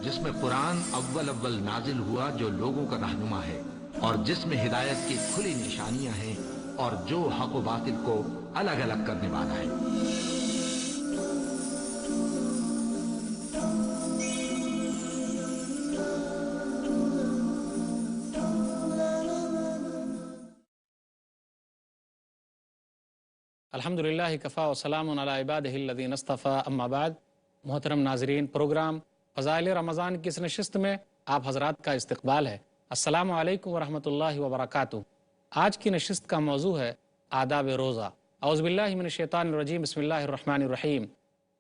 جس میں قرآن اول نازل ہوا جو لوگوں کا رہنما ہے، اور جس میں ہدایت کی کھلی نشانیاں ہیں، اور جو حق و باطل کو الگ الگ کرنے والا ہے۔ الحمدللہ کفا وسلام علی عبادہ الذین اصطفیٰ، اما بعد۔ محترم ناظرین، پروگرام فضائل رمضان کی اس نشست میں آپ حضرات کا استقبال ہے۔ السلام علیکم ورحمۃ اللہ وبرکاتہ۔ آج کی نشست کا موضوع ہے آداب روزہ۔ اعوذ باللہ من الشیطان الرجیم، بسم اللہ الرحمن الرحیم۔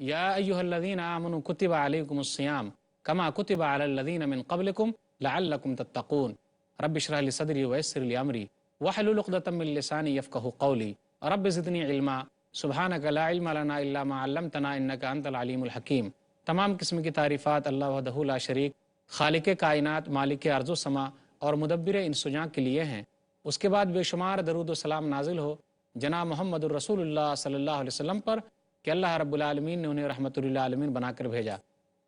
یا ایہا الذین آمنوا کتب علیکم الصیام کما کتب علی الذین من قبلکم لعلکم تتقون۔ رب اشرح لی صدری ویسر لی امری واحلل عقدۃ من لسانی یفقہوا قولی رب زدنی علما سبحانک لا علم لنا الا ما علمتنا انک انت العلیم الحکیم۔ تمام قسم کی تعریفات اللہ وحدہ لا شریک، خالق کائنات، مالک ارض و سما اور مدبر انس و جاں کے لیے ہیں۔ اس کے بعد بے شمار درود و سلام نازل ہو جناب محمد الرسول اللہ صلی اللہ علیہ وسلم پر کہ اللہ رب العالمین نے انہیں رحمت للعالمین بنا کر بھیجا۔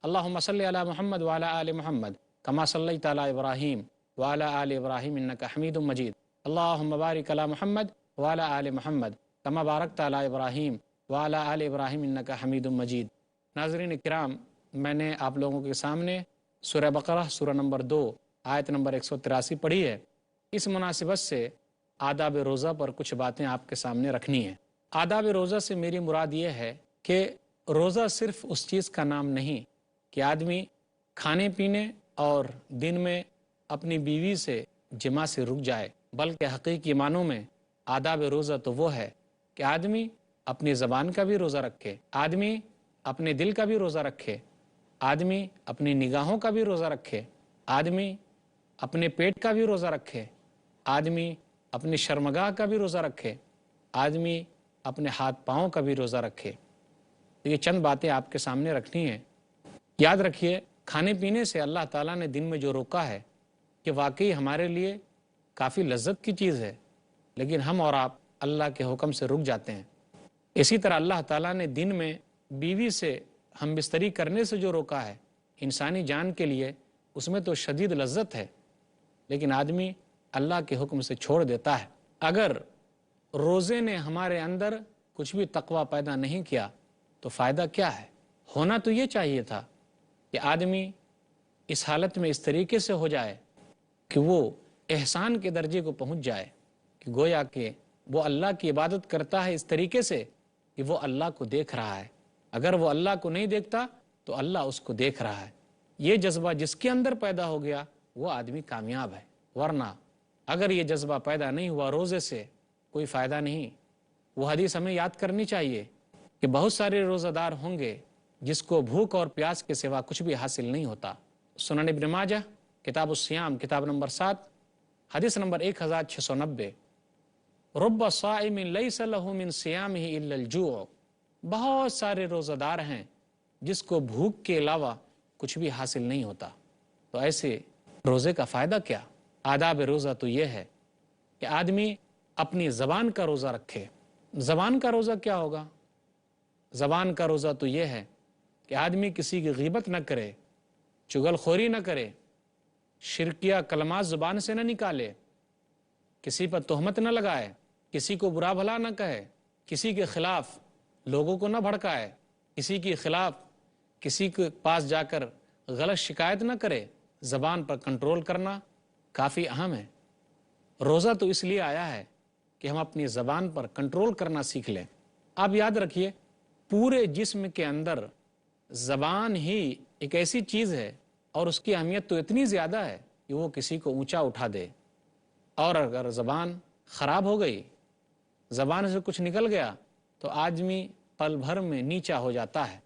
اللہم صلی علی محمد وعلی آل محمد کما صلیت علی ابراہیم وعلی آل ابراہیم انک حمید مجید۔ اللہم بارک علی محمد وعلی آل محمد کما بارکت علی ابراہیم وعلی آل ابراہیم انک حمید مجید۔ ناظرین کرام، میں نے آپ لوگوں کے سامنے سورہ بقرہ سورہ نمبر 2 آیت نمبر 183 پڑھی ہے۔ اس مناسبت سے آداب روزہ پر کچھ باتیں آپ کے سامنے رکھنی ہیں۔ آداب روزہ سے میری مراد یہ ہے کہ روزہ صرف اس چیز کا نام نہیں کہ آدمی کھانے پینے اور دن میں اپنی بیوی سے جماع سے رک جائے، بلکہ حقیقی معنوں میں آداب روزہ تو وہ ہے کہ آدمی اپنی زبان کا بھی روزہ رکھے، آدمی اپنے دل کا بھی روزہ رکھے، آدمی اپنی نگاہوں کا بھی روزہ رکھے، آدمی اپنے پیٹ کا بھی روزہ رکھے، آدمی اپنی شرمگاہ کا بھی روزہ رکھے، آدمی اپنے ہاتھ پاؤں کا بھی روزہ رکھے۔ یہ چند باتیں آپ کے سامنے رکھنی ہیں۔ یاد رکھیے، کھانے پینے سے اللہ تعالیٰ نے دن میں جو روکا ہے کہ واقعی ہمارے لیے کافی لذت کی چیز ہے، لیکن ہم اور آپ اللہ کے حکم سے رک جاتے ہیں۔ اسی طرح اللہ تعالیٰ نے دن میں بیوی سے ہم بستری کرنے سے جو روکا ہے، انسانی جان کے لیے اس میں تو شدید لذت ہے، لیکن آدمی اللہ کے حکم سے چھوڑ دیتا ہے۔ اگر روزے نے ہمارے اندر کچھ بھی تقویٰ پیدا نہیں کیا تو فائدہ کیا ہے؟ ہونا تو یہ چاہیے تھا کہ آدمی اس حالت میں اس طریقے سے ہو جائے کہ وہ احسان کے درجے کو پہنچ جائے کہ گویا کہ وہ اللہ کی عبادت کرتا ہے اس طریقے سے کہ وہ اللہ کو دیکھ رہا ہے۔ اگر وہ اللہ کو نہیں دیکھتا تو اللہ اس کو دیکھ رہا ہے۔ یہ جذبہ جس کے اندر پیدا ہو گیا وہ آدمی کامیاب ہے، ورنہ اگر یہ جذبہ پیدا نہیں ہوا روزے سے کوئی فائدہ نہیں۔ وہ حدیث ہمیں یاد کرنی چاہیے کہ بہت سارے روزہ دار ہوں گے جس کو بھوک اور پیاس کے سوا کچھ بھی حاصل نہیں ہوتا۔ سنن ابن ماجہ کتاب الصیام کتاب نمبر 7 حدیث نمبر 1690، رب صائم لیس لہ من صیامہ الا الجوع۔ بہت سارے روزہ دار ہیں جس کو بھوک کے علاوہ کچھ بھی حاصل نہیں ہوتا، تو ایسے روزے کا فائدہ کیا؟ آداب روزہ تو یہ ہے کہ آدمی اپنی زبان کا روزہ رکھے۔ زبان کا روزہ کیا ہوگا؟ زبان کا روزہ تو یہ ہے کہ آدمی کسی کی غیبت نہ کرے، چغل خوری نہ کرے، شرکیہ کلمات زبان سے نہ نکالے، کسی پر تہمت نہ لگائے، کسی کو برا بھلا نہ کہے، کسی کے خلاف لوگوں کو نہ بھڑکائے، کسی کے خلاف کسی کے پاس جا کر غلط شکایت نہ کرے۔ زبان پر کنٹرول کرنا کافی اہم ہے۔ روزہ تو اس لیے آیا ہے کہ ہم اپنی زبان پر کنٹرول کرنا سیکھ لیں۔ آپ یاد رکھیے، پورے جسم کے اندر زبان ہی ایک ایسی چیز ہے اور اس کی اہمیت تو اتنی زیادہ ہے کہ وہ کسی کو اونچا اٹھا دے، اور اگر زبان خراب ہو گئی، زبان سے کچھ نکل گیا تو آدمی پل بھر میں نیچا ہو جاتا ہے۔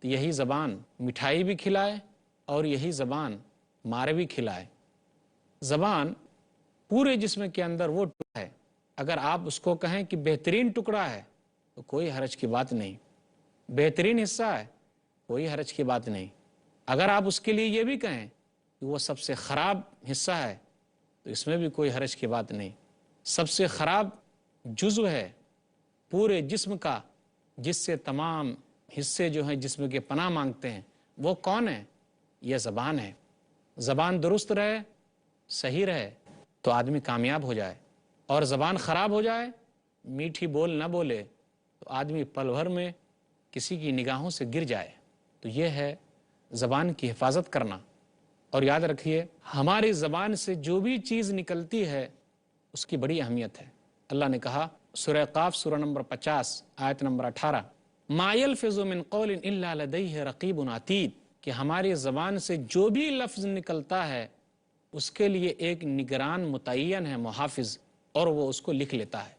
تو یہی زبان مٹھائی بھی کھلائے اور یہی زبان مار بھی کھلائے۔ زبان پورے جسم کے اندر وہ ٹکڑا ہے، اگر آپ اس کو کہیں کہ بہترین ٹکڑا ہے تو کوئی حرج کی بات نہیں، بہترین حصہ ہے، کوئی حرج کی بات نہیں۔ اگر آپ اس کے لیے یہ بھی کہیں کہ وہ سب سے خراب حصہ ہے تو اس میں بھی کوئی حرج کی بات نہیں۔ سب سے خراب جزو ہے پورے جسم کا، جس سے تمام حصے جو ہیں جسم کے پناہ مانگتے ہیں، وہ کون ہے؟ یہ زبان ہے۔ زبان درست رہے، صحیح رہے تو آدمی کامیاب ہو جائے، اور زبان خراب ہو جائے، میٹھی بول نہ بولے تو آدمی پل بھر میں کسی کی نگاہوں سے گر جائے۔ تو یہ ہے زبان کی حفاظت کرنا۔ اور یاد رکھیے، ہماری زبان سے جو بھی چیز نکلتی ہے اس کی بڑی اہمیت ہے۔ اللہ نے کہا سورہ قاف سورہ نمبر 50 آیت نمبر 18، ما یلفظ من قول الا لدیہ رقیب عتید، کہ ہماری زبان سے جو بھی لفظ نکلتا ہے اس کے لیے ایک نگران متعین ہے، محافظ، اور وہ اس کو لکھ لیتا ہے۔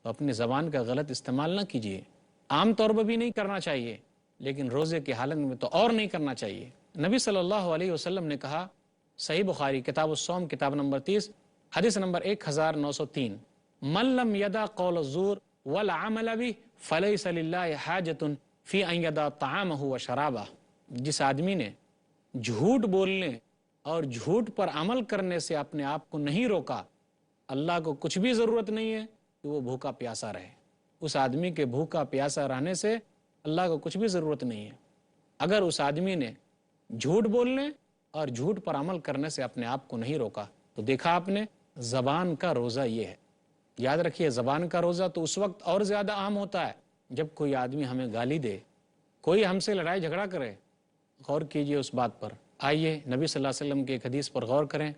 تو اپنی زبان کا غلط استعمال نہ کیجیے، عام طور پر بھی نہیں کرنا چاہیے، لیکن روزے کی حالت میں تو اور نہیں کرنا چاہیے۔ نبی صلی اللہ علیہ وسلم نے کہا، صحیح بخاری کتاب الصوم کتاب نمبر 30 حدیث نمبر 1903، من لم یدع قول الزور والعمل به فلیس للہ حاجۃ فی ان یدع طعامہ وشرابہ، جس آدمی نے جھوٹ بولنے اور جھوٹ پر عمل کرنے سے اپنے آپ کو نہیں روکا، اللہ کو کچھ بھی ضرورت نہیں ہے کہ وہ بھوکا پیاسا رہے۔ اس آدمی کے بھوکا پیاسا رہنے سے اللہ کو کچھ بھی ضرورت نہیں ہے۔ اگر اس آدمی نے جھوٹ بولنے اور جھوٹ پر عمل کرنے سے اپنے آپ کو نہیں روکا، تو دیکھا آپ نے، زبان کا روزہ یہ ہے۔ یاد رکھیے، زبان کا روزہ تو اس وقت اور زیادہ عام ہوتا ہے جب کوئی آدمی ہمیں گالی دے، کوئی ہم سے لڑائی جھگڑا کرے۔ غور کیجئے اس بات پر۔ آئیے نبی صلی اللہ علیہ وسلم کی ایک حدیث پر غور کریں،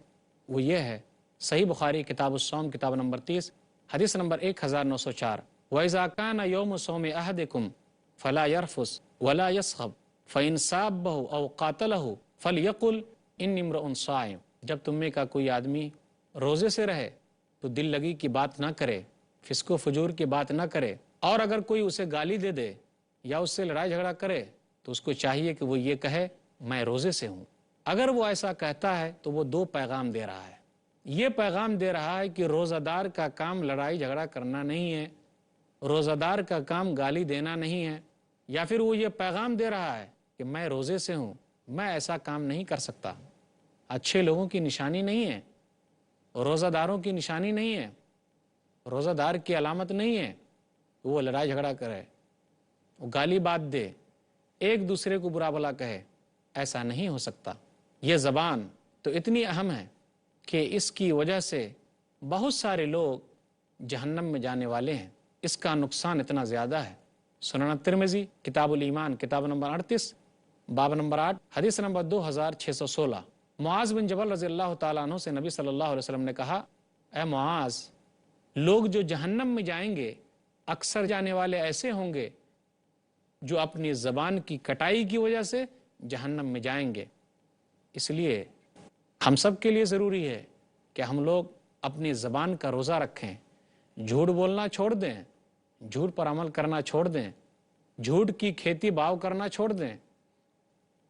وہ یہ ہے، صحیح بخاری کتاب الصوم کتاب نمبر 30 حدیث نمبر 1904، وَإِذَا كَانَ يَوْمُ صَوْمِ أَحَدِكُمْ فَلَا يَرْفُثْ وَلَا يَصْخَبْ فَإِنْ سَابَّهُ أَوْ قَاتَلَهُ فَلْيَقُلْ إِنِّي امْرُؤٌ صَائِمٌ، جب تم میں کا کوئی آدمی روزے سے رہے تو دل لگی کی بات نہ کرے، فسق و فجور کی بات نہ کرے، اور اگر کوئی اسے گالی دے دے یا اس سے لڑائی جھگڑا کرے تو اس کو چاہیے کہ وہ یہ کہے میں روزے سے ہوں۔ اگر وہ ایسا کہتا ہے تو وہ دو پیغام دے رہا ہے۔ یہ پیغام دے رہا ہے کہ روزہ دار کا کام لڑائی جھگڑا کرنا نہیں ہے، روزہ دار کا کام گالی دینا نہیں ہے، یا پھر وہ یہ پیغام دے رہا ہے کہ میں روزے سے ہوں، میں ایسا کام نہیں کر سکتا۔ اچھے لوگوں کی نشانی نہیں ہے، روزہ داروں کی نشانی نہیں ہے، روزہ دار کی علامت نہیں ہے کہ وہ لڑائی جھگڑا کرے، وہ گالی بات دے، ایک دوسرے کو برا بھلا کہے۔ ایسا نہیں ہو سکتا۔ یہ زبان تو اتنی اہم ہے کہ اس کی وجہ سے بہت سارے لوگ جہنم میں جانے والے ہیں، اس کا نقصان اتنا زیادہ ہے۔ سنن ترمذی کتاب الایمان کتاب نمبر 38 باب نمبر 8 حدیث نمبر 2616، معاذ بن جبل رضی اللہ تعالیٰ عنہ سے نبی صلی اللہ علیہ وسلم نے کہا، اے معاذ، لوگ جو جہنم میں جائیں گے اکثر جانے والے ایسے ہوں گے جو اپنی زبان کی کٹائی کی وجہ سے جہنم میں جائیں گے۔ اس لیے ہم سب کے لیے ضروری ہے کہ ہم لوگ اپنی زبان کا روزہ رکھیں، جھوٹ بولنا چھوڑ دیں، جھوٹ پر عمل کرنا چھوڑ دیں، جھوٹ کی کھیتی باؤ کرنا چھوڑ دیں،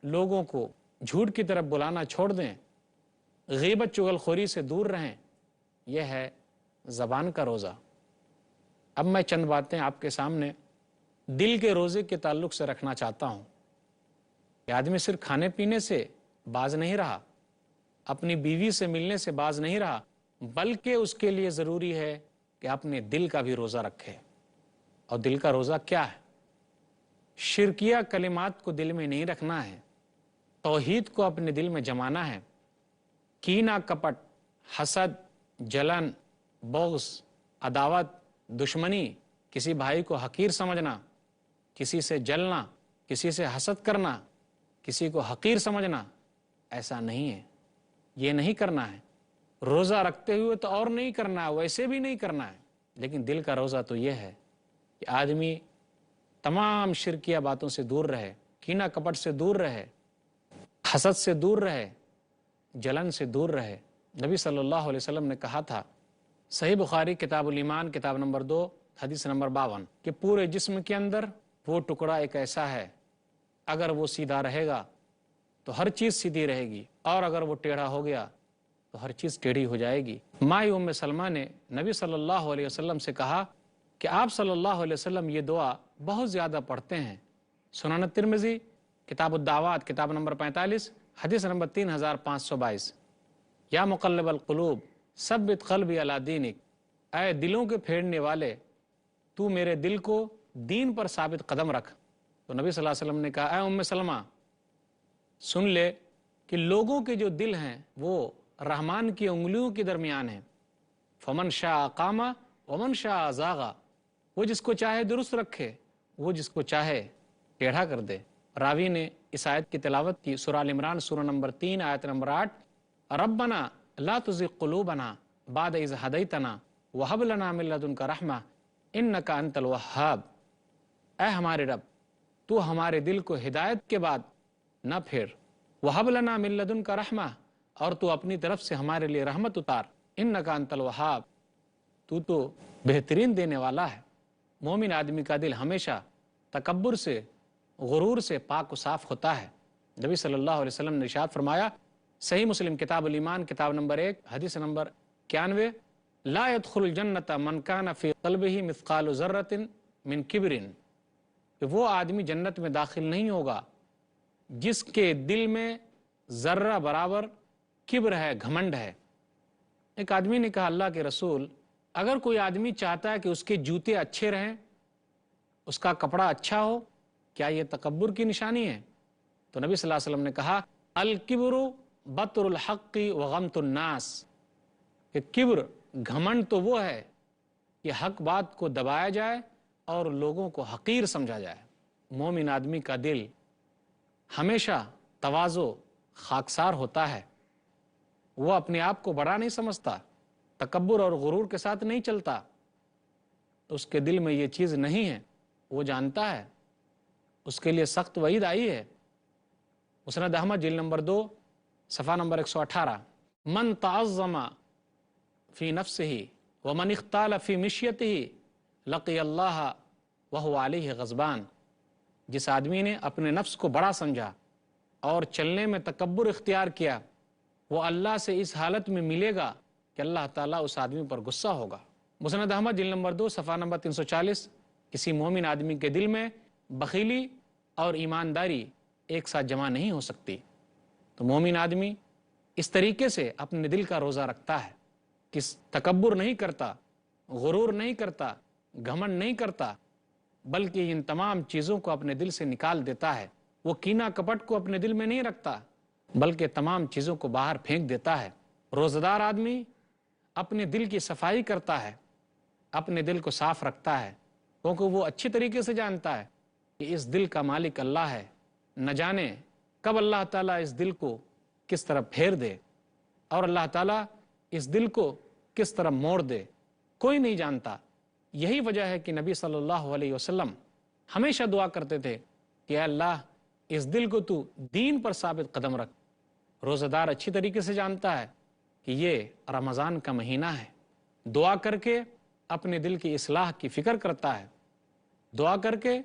لوگوں کو جھوٹ کی طرف بلانا چھوڑ دیں، غیبت چغل خوری سے دور رہیں۔ یہ ہے زبان کا روزہ۔ اب میں چند باتیں آپ کے سامنے دل کے روزے کے تعلق سے رکھنا چاہتا ہوں کہ آدمی صرف کھانے پینے سے باز نہیں رہا، اپنی بیوی سے ملنے سے باز نہیں رہا، بلکہ اس کے لیے ضروری ہے کہ اپنے دل کا بھی روزہ رکھے۔ اور دل کا روزہ کیا ہے؟ شرکیہ کلمات کو دل میں نہیں رکھنا ہے، توحید کو اپنے دل میں جمانا ہے۔ کینہ، کپٹ، حسد، جلن، بغض، عداوت، دشمنی، کسی بھائی کو حقیر سمجھنا، کسی سے جلنا، کسی سے حسد کرنا، کسی کو حقیر سمجھنا، ایسا نہیں ہے، یہ نہیں کرنا ہے۔ روزہ رکھتے ہوئے تو اور نہیں کرنا ہے، ویسے بھی نہیں کرنا ہے، لیکن دل کا روزہ تو یہ ہے کہ آدمی تمام شرکیہ باتوں سے دور رہے، کینہ کپٹ سے دور رہے، حسد سے دور رہے، جلن سے دور رہے۔ نبی صلی اللہ علیہ وسلم نے کہا تھا، صحیح بخاری کتاب الایمان کتاب نمبر 2 حدیث نمبر 52، کہ پورے جسم کے اندر وہ ٹکڑا ایک ایسا ہے، اگر وہ سیدھا رہے گا تو ہر چیز سیدھی رہے گی، اور اگر وہ ٹیڑھا ہو گیا تو ہر چیز ٹیڑھی ہو جائے گی۔ ماں ام سلمہ نے نبی صلی اللہ علیہ وسلم سے کہا کہ آپ صلی اللہ علیہ وسلم یہ دعا بہت زیادہ پڑھتے ہیں۔ سنن ترمذی کتاب الدعوات کتاب نمبر 45 حدیث نمبر 3522، یا مقلب القلوب ثبت قلبی علی دینک، اے دلوں کے پھیرنے والے، تو میرے دل کو دین پر ثابت قدم رکھ۔ تو نبی صلی اللہ علیہ وسلم نے کہا، اے ام سلمہ سن لے کہ لوگوں کے جو دل ہیں وہ رحمان کی انگلیوں کے درمیان ہیں. فمن شاء اقامہ ومن شاء ازاغا، وہ جس کو چاہے درست رکھے، وہ جس کو چاہے ٹیڑھا کر دے. راوی نے اس آیت کی تلاوت کی، سورہ ال عمران سورہ نمبر 3 آیت نمبر 8. ربنا لا تزغ قلوبنا بعد اذ ہدیتنا وہب لنا من لدنک رحمہ انک انت الوہاب. اے ہمارے رب، تو ہمارے دل کو ہدایت کے بعد نہ پھیر. وہب لنا من لدنک رحمہ، اور تو اپنی طرف سے ہمارے لیے رحمت اتار. انک انت الوہاب، تو بہترین دینے والا ہے. مومن آدمی کا دل ہمیشہ تکبر سے، غرور سے پاک و صاف ہوتا ہے. نبی صلی اللہ علیہ وسلم نے ارشاد فرمایا، صحیح مسلم کتاب الایمان کتاب نمبر 1 حدیث نمبر 91، لا يدخل الجنت من کان فی قلبہ مثقال ذرۃ من کبر، کہ وہ آدمی جنت میں داخل نہیں ہوگا جس کے دل میں ذرہ برابر کبر ہے، گھمنڈ ہے. ایک آدمی نے کہا، اللہ کے رسول، اگر کوئی آدمی چاہتا ہے کہ اس کے جوتے اچھے رہیں، اس کا کپڑا اچھا ہو، کیا یہ تکبر کی نشانی ہے؟ تو نبی صلی اللہ علیہ وسلم نے کہا، الکبر بطر الحق وغمط الناس، کہ کبر، گھمنڈ تو وہ ہے کہ حق بات کو دبایا جائے اور لوگوں کو حقیر سمجھا جائے. مومن آدمی کا دل ہمیشہ تواضع، خاکسار ہوتا ہے. وہ اپنے آپ کو بڑا نہیں سمجھتا، تکبر اور غرور کے ساتھ نہیں چلتا. اس کے دل میں یہ چیز نہیں ہے، وہ جانتا ہے. اس کے لیے سخت وعید آئی ہے. مسند احمد جلد نمبر 2 صفحہ نمبر 118، من تعظم فی نفسہ ومن اختال فی مشیتہ لقی اللہ وہو علیہ غضبان. جس آدمی نے اپنے نفس کو بڑا سمجھا اور چلنے میں تکبر اختیار کیا، وہ اللہ سے اس حالت میں ملے گا کہ اللہ تعالیٰ اس آدمی پر غصہ ہوگا. مسند احمد جلد نمبر 2 صفحہ نمبر 340، کسی مومن آدمی کے دل میں بخیلی اور ایمانداری ایک ساتھ جمع نہیں ہو سکتی. تو مومن آدمی اس طریقے سے اپنے دل کا روزہ رکھتا ہے کہ تکبر نہیں کرتا، غرور نہیں کرتا، گھمنڈ نہیں کرتا، بلکہ ان تمام چیزوں کو اپنے دل سے نکال دیتا ہے. وہ کینہ کپٹ کو اپنے دل میں نہیں رکھتا، بلکہ تمام چیزوں کو باہر پھینک دیتا ہے. روزہ دار آدمی اپنے دل کی صفائی کرتا ہے، اپنے دل کو صاف رکھتا ہے، کیونکہ وہ اچھی طریقے سے جانتا ہے کہ اس دل کا مالک اللہ ہے. نہ جانے کب اللہ تعالیٰ اس دل کو کس طرح پھیر دے اور اللہ تعالیٰ اس دل کو کس طرح موڑ دے، کوئی نہیں جانتا. یہی وجہ ہے کہ نبی صلی اللہ علیہ وسلم ہمیشہ دعا کرتے تھے کہ اے اللہ، اس دل کو تو دین پر ثابت قدم رکھ. روزہ دار اچھی طریقے سے جانتا ہے کہ یہ رمضان کا مہینہ ہے. دعا کر کے اپنے دل کی اصلاح کی فکر کرتا ہے. دعا کر کے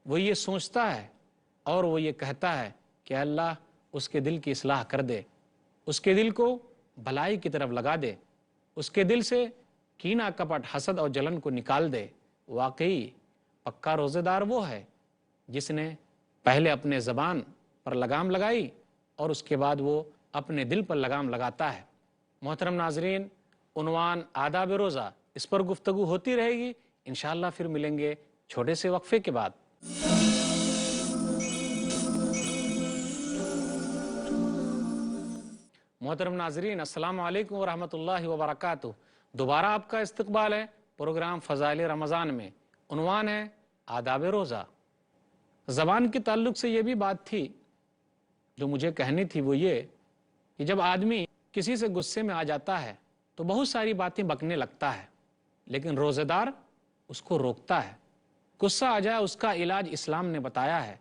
وہ یہ سوچتا ہے اور وہ یہ کہتا ہے کہ اللہ اس کے دل کی اصلاح کر دے، اس کے دل کو بھلائی کی طرف لگا دے، اس کے دل سے کینہ کپٹ، حسد اور جلن کو نکال دے. واقعی پکا روزے دار وہ ہے جس نے پہلے اپنے زبان پر لگام لگائی اور اس کے بعد وہ اپنے دل پر لگام لگاتا ہے. محترم ناظرین، عنوان آداب روزہ، اس پر گفتگو ہوتی رہے گی. انشاءاللہ پھر ملیں گے چھوٹے سے وقفے کے بعد. محترم ناظرین، السلام علیکم ورحمۃ اللہ وبرکاتہ. دوبارہ آپ کا استقبال ہے پروگرام فضائل رمضان میں. عنوان ہے آداب روزہ. زبان کے تعلق سے یہ بھی بات تھی جو مجھے کہنی تھی، وہ یہ کہ جب آدمی کسی سے غصے میں آ جاتا ہے تو بہت ساری باتیں بکنے لگتا ہے، لیکن روزہ دار اس کو روکتا ہے. غصہ آ جائے، اس کا علاج اسلام نے بتایا ہے،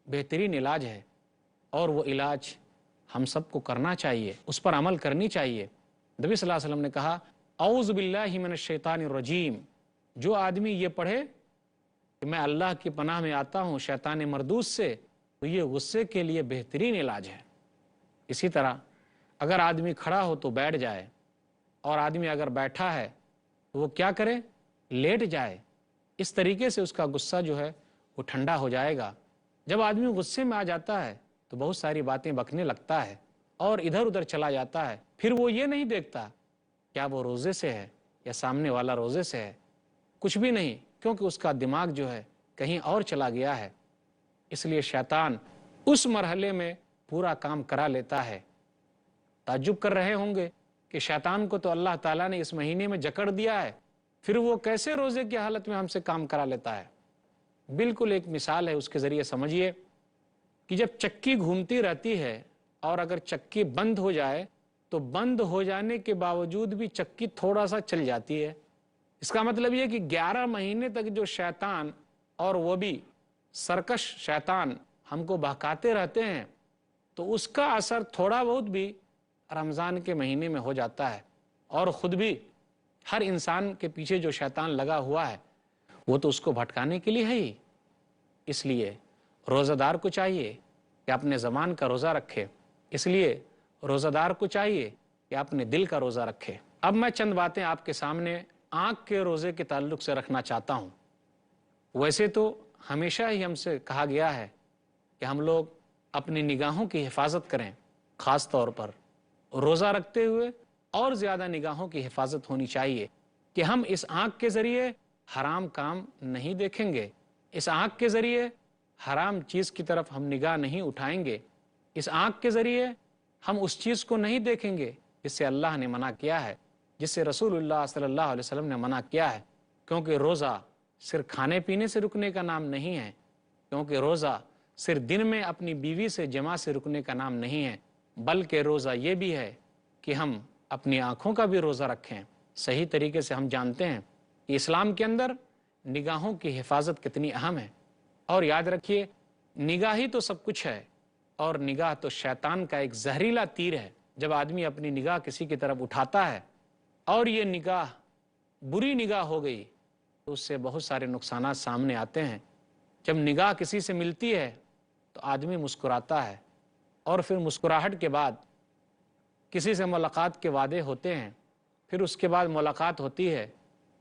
بہترین علاج ہے، اور وہ علاج ہم سب کو کرنا چاہیے، اس پر عمل کرنی چاہیے. نبی صلی اللہ علیہ وسلم نے کہا، اعوذ باللہ من الشیطان الرجیم. جو آدمی یہ پڑھے کہ میں اللہ کی پناہ میں آتا ہوں شیطان مردود سے، تو یہ غصے کے لیے بہترین علاج ہے. اسی طرح اگر آدمی کھڑا ہو تو بیٹھ جائے، اور آدمی اگر بیٹھا ہے تو وہ کیا کرے؟ لیٹ جائے. اس طریقے سے اس کا غصہ جو ہے وہ ٹھنڈا ہو جائے گا. جب آدمی غصے میں آ جاتا ہے تو بہت ساری باتیں بکنے لگتا ہے اور ادھر ادھر چلا جاتا ہے. پھر وہ یہ نہیں دیکھتا کیا وہ روزے سے ہے یا سامنے والا روزے سے ہے، کچھ بھی نہیں، کیونکہ اس کا دماغ جو ہے کہیں اور چلا گیا ہے. اس لیے شیطان اس مرحلے میں پورا کام کرا لیتا ہے۔ تعجب کر رہے ہوں گے کہ شیطان کو تو اللہ تعالیٰ نے اس مہینے میں جکڑ دیا ہے، پھر وہ کیسے روزے کی حالت میں ہم سے کام کرا لیتا ہے؟ بالکل ایک مثال ہے، اس کے ذریعے سمجھیے کہ جب چکی گھومتی رہتی ہے اور اگر چکی بند ہو جائے تو بند ہو جانے کے باوجود بھی چکی تھوڑا سا چل جاتی ہے۔ اس کا مطلب یہ کہ 11 مہینے تک جو شیطان، اور وہ بھی سرکش شیطان، ہم کو بہکاتے رہتے ہیں، تو اس کا اثر تھوڑا بہت بھی رمضان کے مہینے میں ہو جاتا ہے۔ اور خود بھی ہر انسان کے پیچھے جو شیطان لگا ہوا ہے وہ تو اس کو بھٹکانے کے لیے ہے ہی۔ اس لیے روزہ دار کو چاہیے کہ اپنے زبان کا روزہ رکھے، اس لیے روزہ دار کو چاہیے کہ اپنے دل کا روزہ رکھے۔ اب میں چند باتیں آپ کے سامنے آنکھ کے روزے کے تعلق سے رکھنا چاہتا ہوں۔ ویسے تو ہمیشہ ہی ہم سے کہا گیا ہے کہ ہم لوگ اپنی نگاہوں کی حفاظت کریں، خاص طور پر روزہ رکھتے ہوئے اور زیادہ نگاہوں کی حفاظت ہونی چاہیے کہ ہم اس آنکھ کے ذریعے حرام کام نہیں دیکھیں گے، اس آنکھ کے ذریعے حرام چیز کی طرف ہم نگاہ نہیں اٹھائیں گے، اس آنکھ کے ذریعے ہم اس چیز کو نہیں دیکھیں گے جس سے اللہ نے منع کیا ہے، جس سے رسول اللہ صلی اللہ علیہ وسلم نے منع کیا ہے۔ کیونکہ روزہ صرف کھانے پینے سے رکنے کا نام نہیں ہے، کیونکہ روزہ صرف دن میں اپنی بیوی سے جماع سے رکنے کا نام نہیں ہے، بلکہ روزہ یہ بھی ہے کہ ہم اپنی آنکھوں کا بھی روزہ رکھیں۔ صحیح طریقے سے ہم جانتے ہیں کہ اسلام کے اندر نگاہوں کی حفاظت کتنی اہم ہے۔ اور یاد رکھیے، نگاہ ہی تو سب کچھ ہے، اور نگاہ تو شیطان کا ایک زہریلا تیر ہے۔ جب آدمی اپنی نگاہ کسی کی طرف اٹھاتا ہے اور یہ نگاہ بری نگاہ ہو گئی تو اس سے بہت سارے نقصانات سامنے آتے ہیں۔ جب نگاہ کسی سے ملتی ہے تو آدمی مسکراتا ہے، اور پھر مسکراہٹ کے بعد کسی سے ملاقات کے وعدے ہوتے ہیں، پھر اس کے بعد ملاقات ہوتی ہے،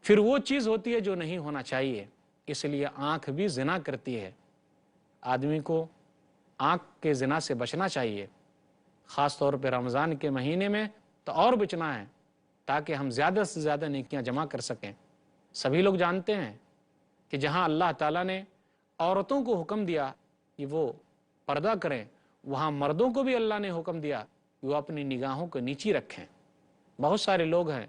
پھر وہ چیز ہوتی ہے جو نہیں ہونا چاہیے۔ اس لیے آنکھ بھی زنا کرتی ہے۔ آدمی کو آنکھ کے زنا سے بچنا چاہیے، خاص طور پہ رمضان کے مہینے میں تو اور بچنا ہے، تاکہ ہم زیادہ سے زیادہ نیکیاں جمع کر سکیں۔ سبھی لوگ جانتے ہیں کہ جہاں اللہ تعالیٰ نے عورتوں کو حکم دیا کہ وہ پردہ کریں، وہاں مردوں کو بھی اللہ نے حکم دیا کہ وہ اپنی نگاہوں کو نیچی رکھیں۔ بہت سارے لوگ ہیں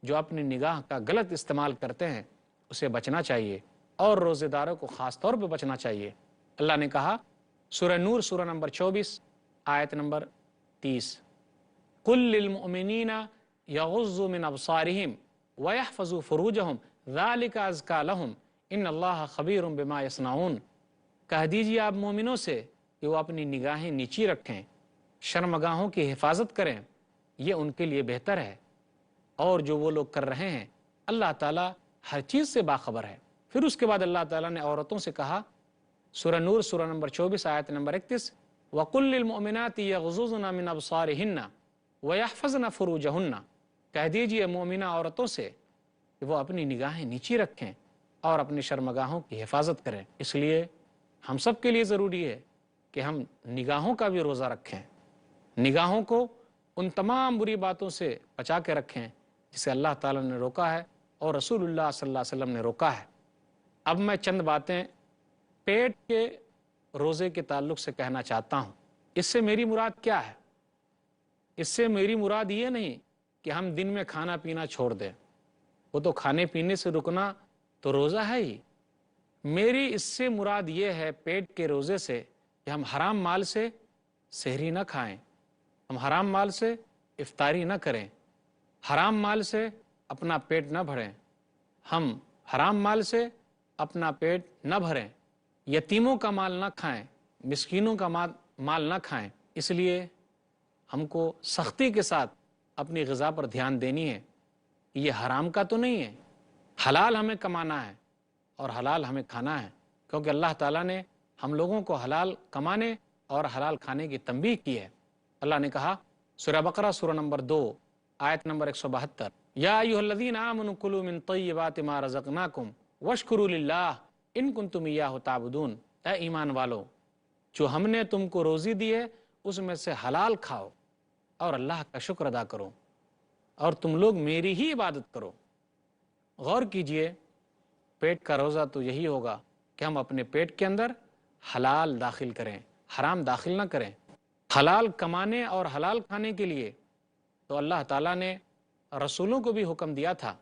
جو اپنی نگاہ کا غلط استعمال کرتے ہیں، اسے بچنا چاہیے، اور روزے داروں کو خاص طور پہ بچنا چاہیے۔ اللہ نے کہا سورہ نور سورہ نمبر 24 آیت نمبر 30، قل للمؤمنین یغضوا من ابصارہم ویحفظوا فروجہم ذالک ازکی لہم ان اللہ خبیر بما یصنعون۔ کہہ دیجیے آپ مومنوں سے کہ وہ اپنی نگاہیں نیچی رکھیں، شرمگاہوں کی حفاظت کریں، یہ ان کے لیے بہتر ہے، اور جو وہ لوگ کر رہے ہیں اللہ تعالیٰ ہر چیز سے باخبر ہے۔ پھر اس کے بعد اللہ تعالیٰ نے عورتوں سے کہا سورہ نور سورہ نمبر 24 آیت نمبر 31، وَقُلْ لِلْمُؤْمِنَاتِ يَغْضُضْنَ مِنْ أَبْصَارِهِنَّ وَيَحْفَظْنَ فُرُوجَهُنَّ۔ کہہ دیجیے مومنہ عورتوں سے کہ وہ اپنی نگاہیں نیچی رکھیں اور اپنی شرمگاہوں کی حفاظت کریں۔ اس لیے ہم سب کے لیے ضروری ہے کہ ہم نگاہوں کا بھی روزہ رکھیں، نگاہوں کو ان تمام بری باتوں سے بچا کے رکھیں جسے اللہ تعالیٰ نے روکا ہے اور رسول اللہ صلی اللہ علیہ وسلم نے روکا ہے۔ اب میں چند باتیں پیٹ کے روزے کے تعلق سے کہنا چاہتا ہوں۔ اس سے میری مراد کیا ہے؟ اس سے میری مراد یہ نہیں کہ ہم دن میں کھانا پینا چھوڑ دیں، وہ تو کھانے پینے سے رکنا تو روزہ ہے ہی۔ میری اس سے مراد یہ ہے پیٹ کے روزے سے کہ ہم حرام مال سے سحری نہ کھائیں، ہم حرام مال سے افطاری نہ کریں، حرام مال سے اپنا پیٹ نہ بھریں، ہم حرام مال سے اپنا پیٹ نہ بھریں، یتیموں کا مال نہ کھائیں، مسکینوں کا مال نہ کھائیں۔ اس لیے ہم کو سختی کے ساتھ اپنی غذا پر دھیان دینی ہے۔ یہ حرام کا تو نہیں ہے، حلال ہمیں کمانا ہے اور حلال ہمیں کھانا ہے، کیونکہ اللہ تعالیٰ نے ہم لوگوں کو حلال کمانے اور حلال کھانے کی تنبیہ کی ہے۔ اللہ نے کہا سورہ بقرہ سورہ نمبر 2 آیت نمبر 172، یا ایھا الذین آمنوا کلوا من طیبات ما رزقناکم واشکروا للہ ان کنتم ایاہ تعبدون۔ اے ایمان والو، جو ہم نے تم کو روزی دی ہے اس میں سے حلال کھاؤ اور اللہ کا شکر ادا کرو، اور تم لوگ میری ہی عبادت کرو۔ غور کیجئے، پیٹ کا روزہ تو یہی ہوگا کہ ہم اپنے پیٹ کے اندر حلال داخل کریں، حرام داخل نہ کریں۔ حلال کمانے اور حلال کھانے کے لیے تو اللہ تعالیٰ نے رسولوں کو بھی حکم دیا تھا۔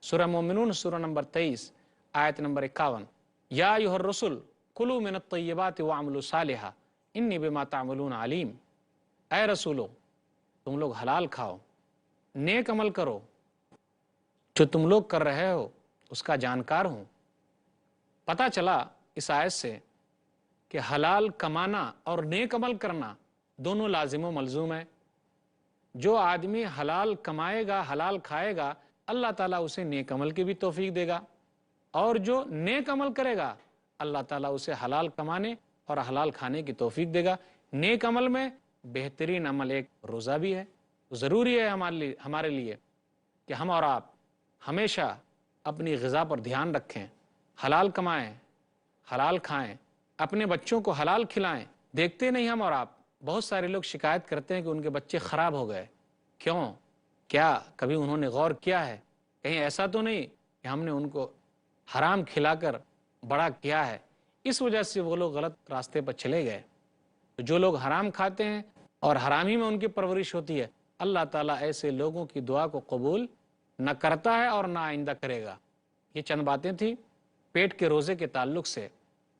سورہ مومنون سورہ نمبر 23 آیت نمبر 51، یا ایھا الرسل کلوا من الطیبات واعملوا صالحا انی بما تعملون علیم۔ اے رسولو، تم لوگ حلال کھاؤ، نیک عمل کرو، جو تم لوگ کر رہے ہو اس کا جانکار ہوں۔ پتہ چلا اس آیت سے کہ حلال کمانا اور نیک عمل کرنا دونوں لازم و ملزوم ہے۔ جو آدمی حلال کمائے گا، حلال کھائے گا، اللہ تعالیٰ اسے نیک عمل کی بھی توفیق دے گا، اور جو نیک عمل کرے گا اللہ تعالیٰ اسے حلال کمانے اور حلال کھانے کی توفیق دے گا۔ نیک عمل میں بہترین عمل ایک روزہ بھی ہے۔ ضروری ہے ہمارے لیے کہ ہم اور آپ ہمیشہ اپنی غذا پر دھیان رکھیں، حلال کمائیں، حلال کھائیں، اپنے بچوں کو حلال کھلائیں۔ دیکھتے نہیں ہم اور آپ بہت سارے لوگ شکایت کرتے ہیں کہ ان کے بچے خراب ہو گئے، کیوں؟ کیا کبھی انہوں نے غور کیا ہے؟ کہیں ایسا تو نہیں کہ ہم نے ان کو حرام کھلا کر بڑا کیا ہے، اس وجہ سے وہ لوگ غلط راستے پر چلے گئے؟ تو جو لوگ حرام کھاتے ہیں اور حرامی میں ان کی پرورش ہوتی ہے، اللہ تعالیٰ ایسے لوگوں کی دعا کو قبول نہ کرتا ہے اور نہ آئندہ کرے گا۔ یہ چند باتیں تھیں پیٹ کے روزے کے تعلق سے۔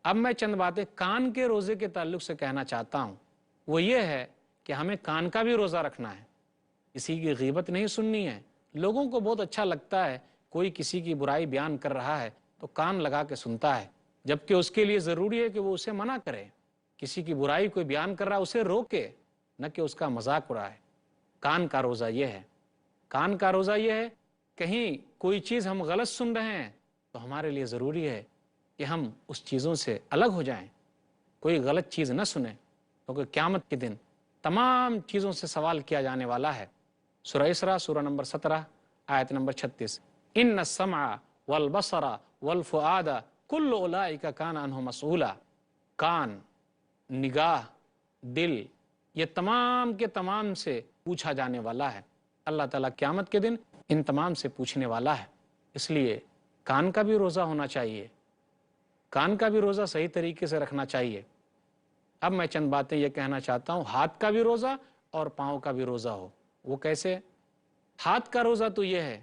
اب میں چند باتیں کان کے روزے کے تعلق سے کہنا چاہتا ہوں۔ وہ یہ ہے کہ ہمیں کان کا بھی روزہ رکھنا ہے، کسی کی غیبت نہیں سننی ہے۔ لوگوں کو بہت اچھا لگتا ہے کوئی کسی کی برائی بیان کر رہا ہے تو کان لگا کے سنتا ہے، جبکہ اس کے لیے ضروری ہے کہ وہ اسے منع کرے۔ کسی کی برائی کوئی بیان کر رہا ہے اسے روکے، نہ کہ اس کا مذاق اڑائے۔ کان کا روزہ یہ ہے۔ کان کا روزہ یہ ہے، کہیں کوئی چیز ہم غلط سن رہے ہیں تو ہمارے لیے ضروری ہے کہ ہم اس چیزوں سے الگ ہو جائیں، کوئی غلط چیز نہ سنیں، کیونکہ قیامت کے دن تمام چیزوں سے سوال کیا جانے والا ہے۔ سورہ اسراء سورہ نمبر 17 آیت نمبر 36، ان السمع والبصر والفؤاد کل اولئک کان عنہ مسئولا۔ کان، نگاہ، دل، یہ تمام کے تمام سے پوچھا جانے والا ہے۔ اللہ تعالیٰ قیامت کے دن ان تمام سے پوچھنے والا ہے۔ اس لیے کان کا بھی روزہ ہونا چاہیے، کان کا بھی روزہ صحیح طریقے سے رکھنا چاہیے۔ اب میں چند باتیں یہ کہنا چاہتا ہوں، ہاتھ کا بھی روزہ اور پاؤں کا بھی روزہ ہو۔ وہ کیسے؟ ہاتھ کا روزہ تو یہ ہے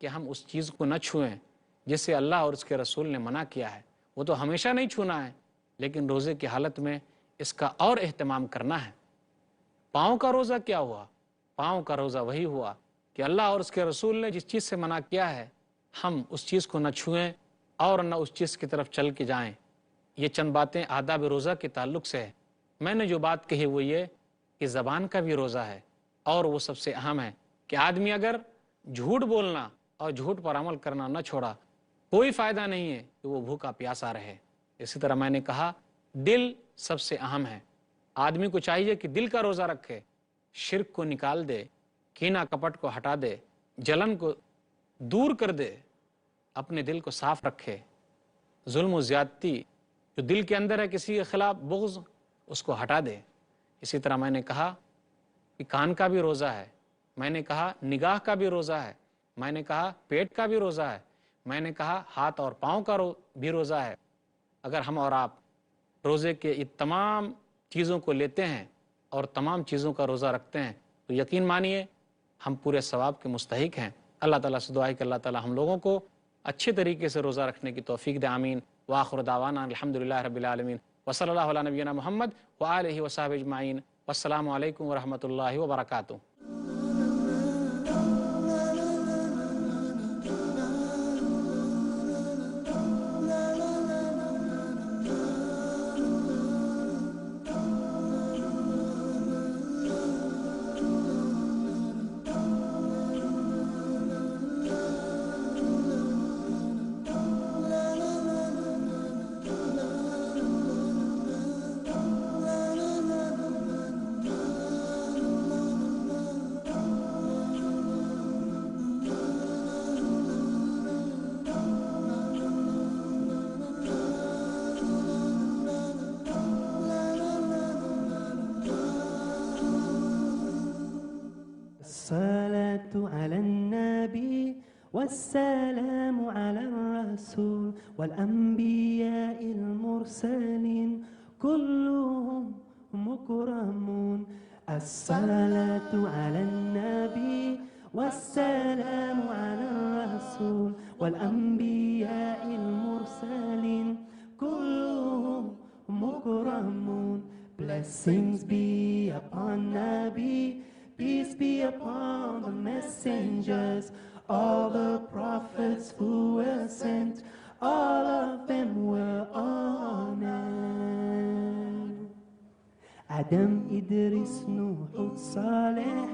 کہ ہم اس چیز کو نہ چھوئیں جس سے اللہ اور اس کے رسول نے منع کیا ہے۔ وہ تو ہمیشہ نہیں چھونا ہے، لیکن روزے کی حالت میں اس کا اور اہتمام کرنا ہے۔ پاؤں کا روزہ کیا ہوا؟ پاؤں کا روزہ وہی ہوا کہ اللہ اور اس کے رسول نے جس چیز سے منع کیا ہے ہم اس چیز کو نہ چھوئیں اور نہ اس چیز کی طرف چل کے جائیں۔ یہ چند باتیں آداب روزہ کے تعلق سے ہے۔ میں نے جو بات کہی وہ یہ کہ زبان کا بھی روزہ ہے، اور وہ سب سے اہم ہے کہ آدمی اگر جھوٹ بولنا اور جھوٹ پر عمل کرنا نہ چھوڑا، کوئی فائدہ نہیں ہے کہ وہ بھوکا پیاسا رہے۔ اسی طرح میں نے کہا دل سب سے اہم ہے۔ آدمی کو چاہیے کہ دل کا روزہ رکھے، شرک کو نکال دے، کینہ کپٹ کو ہٹا دے، جلن کو دور کر دے، اپنے دل کو صاف رکھے۔ ظلم و زیادتی جو دل کے اندر ہے، کسی کے خلاف بغض، اس کو ہٹا دے۔ اسی طرح میں نے کہا کہ کان کا بھی روزہ ہے، میں نے کہا نگاہ کا بھی روزہ ہے، میں نے کہا پیٹ کا بھی روزہ ہے، میں نے کہا ہاتھ اور پاؤں کا بھی روزہ ہے۔ اگر ہم اور آپ روزے کے یہ تمام چیزوں کو لیتے ہیں اور تمام چیزوں کا روزہ رکھتے ہیں تو یقین مانیے ہم پورے ثواب کے مستحق ہیں۔ اللہ تعالیٰ سے دعا ہے کہ اللہ تعالیٰ ہم لوگوں کو اچھے طریقے سے روزہ رکھنے کی توفیق دے، آمین۔ وآخر دعوانا الحمدللہ رب العالمین، وصلی اللہ علی نبینا محمد وآلہ وصحبہ اجمعین، والسلام علیکم ورحمۃ اللہ وبرکاتہ۔ الصلاة على النبي والسلام على الرسول والأنبياء المرسلين كلهم مكرمون. الصلاة على النبي والسلام على الرسول والأنبياء المرسلين كلهم مكرمون. Blessings be upon Nabi, peace be upon the messengers, all the prophets who were sent, all of them were honored. Adam, Idris, Nuh, Saleh,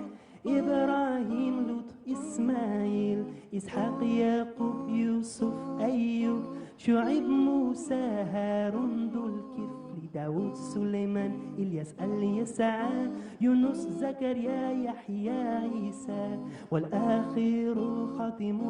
Ibrahim, Lut, Ismail, Ishaq, Yaqub, Yusuf, Ayyub, Shu'aib, Musa, Harun, Dhul Kifli, داود, سليمان, إلياس, اليسع, يونس, زكريا, يحيى, عيسى, والآخر خاتم